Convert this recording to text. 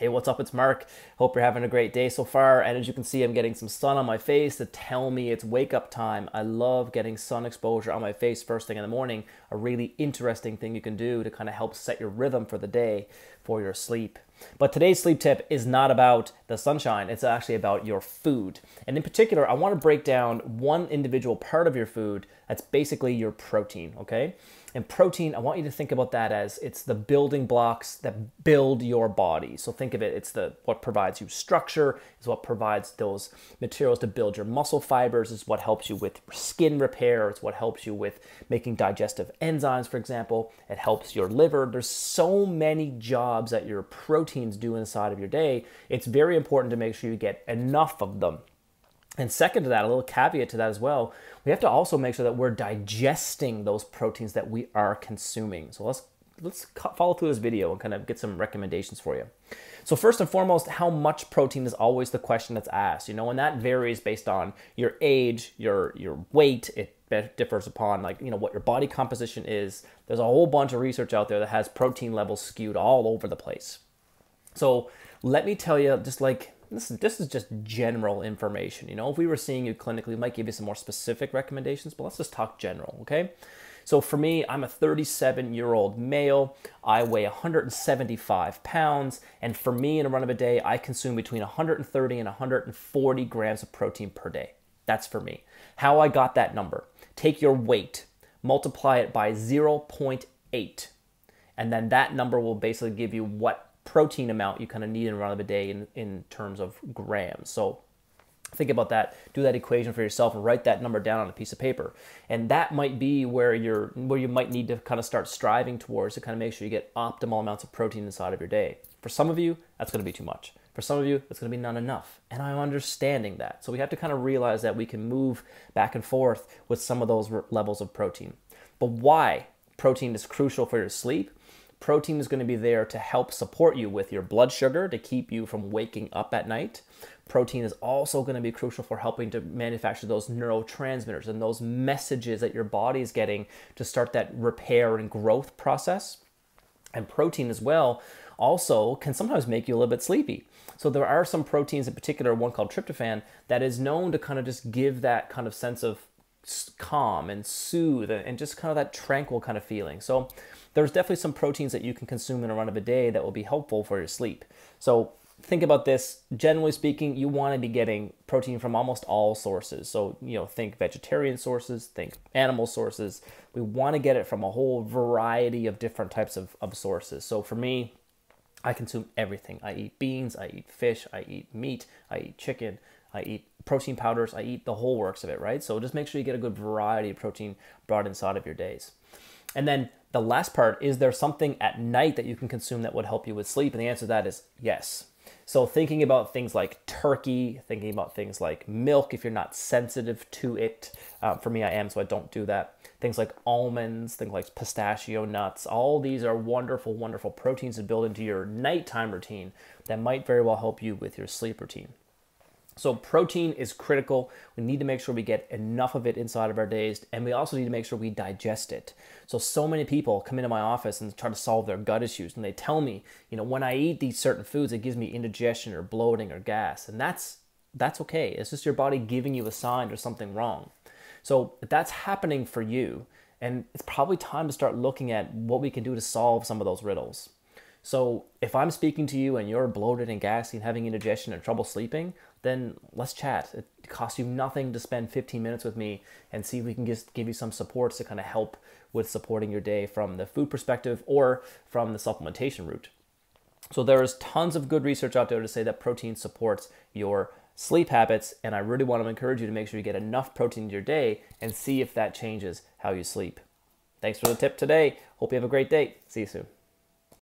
Hey, what's up? It's Mark. Hope you're having a great day so far. And as you can see, I'm getting some sun on my face to tell me it's wake up time. I love getting sun exposure on my face first thing in the morning. A really interesting thing you can do to kind of help set your rhythm for the day for your sleep. But today's sleep tip is not about the sunshine. It's actually about your food. And in particular, I want to break down one individual part of your food that's basically your protein, okay? And protein, I want you to think about that as it's the building blocks that build your body. So think of it, it's what provides you structure, is what provides those materials to build your muscle fibers, is what helps you with skin repair, it's what helps you with making digestive enzymes, for example. It helps your liver. There's so many jobs that your proteins do inside of your day. It's very important to make sure you get enough of them. And second to that, a little caveat to that as well, we have to also make sure that we're digesting those proteins that we are consuming. So let's follow through this video and kind of get some recommendations for you. So first and foremost, how much protein is always the question that's asked, and that varies based on your age, your weight. It differs upon what your body composition is. There's a whole bunch of research out there that has protein levels skewed all over the place. So let me tell you, this is just general information. If we were seeing you clinically, we might give you some more specific recommendations, but let's just talk general, okay? So for me, I'm a 37-year-old male. I weigh 175 pounds. And for me, in a run of a day, I consume between 130 and 140 grams of protein per day. That's for me. How I got that number: take your weight, multiply it by 0.8, and then that number will basically give you what protein amount you kind of need in a run of a day in terms of grams. So think about that, do that equation for yourself and write that number down on a piece of paper. And that might be where you might need to kind of start striving towards to kind of make sure you get optimal amounts of protein inside of your day. For some of you, that's going to be too much. For some of you, it's going to be not enough. And I'm understanding that. So we have to kind of realize that we can move back and forth with some of those levels of protein. But why protein is crucial for your sleep? Protein is going to be there to help support you with your blood sugar to keep you from waking up at night. Protein is also going to be crucial for helping to manufacture those neurotransmitters and those messages that your body is getting to start that repair and growth process. And protein as well also can sometimes make you a little bit sleepy. So there are some proteins, in particular one called tryptophan, that is known to kind of just give that kind of sense of calm and soothe and just kind of that tranquil kind of feeling. So there's definitely some proteins that you can consume in a run of a day that will be helpful for your sleep. So think about this. Generally speaking, you want to be getting protein from almost all sources. So, think vegetarian sources, think animal sources. We want to get it from a whole variety of different types of sources. So for me, I consume everything. I eat beans, I eat fish, I eat meat, I eat chicken, I eat protein powders, I eat the whole works of it, right? So just make sure you get a good variety of protein brought inside of your days. And then the last part, is there something at night that you can consume that would help you with sleep? And the answer to that is yes. So thinking about things like turkey, thinking about things like milk if you're not sensitive to it. For me, I am, so I don't do that. Things like almonds, things like pistachio nuts. All these are wonderful, wonderful proteins to build into your nighttime routine that might very well help you with your sleep routine. So protein is critical. We need to make sure we get enough of it inside of our days, and we also need to make sure we digest it. So many people come into my office and try to solve their gut issues, and they tell me, when I eat these certain foods, it gives me indigestion or bloating or gas, and that's okay. It's just your body giving you a sign there's something wrong. So if that's happening for you, and it's probably time to start looking at what we can do to solve some of those riddles. So if I'm speaking to you and you're bloated and gassy and having indigestion and trouble sleeping, then let's chat. It costs you nothing to spend 15 minutes with me and see if we can just give you some supports to kind of help with supporting your day from the food perspective or from the supplementation route. So there is tons of good research out there to say that protein supports your sleep habits, and I really want to encourage you to make sure you get enough protein in your day and see if that changes how you sleep. Thanks for the tip today. Hope you have a great day. See you soon.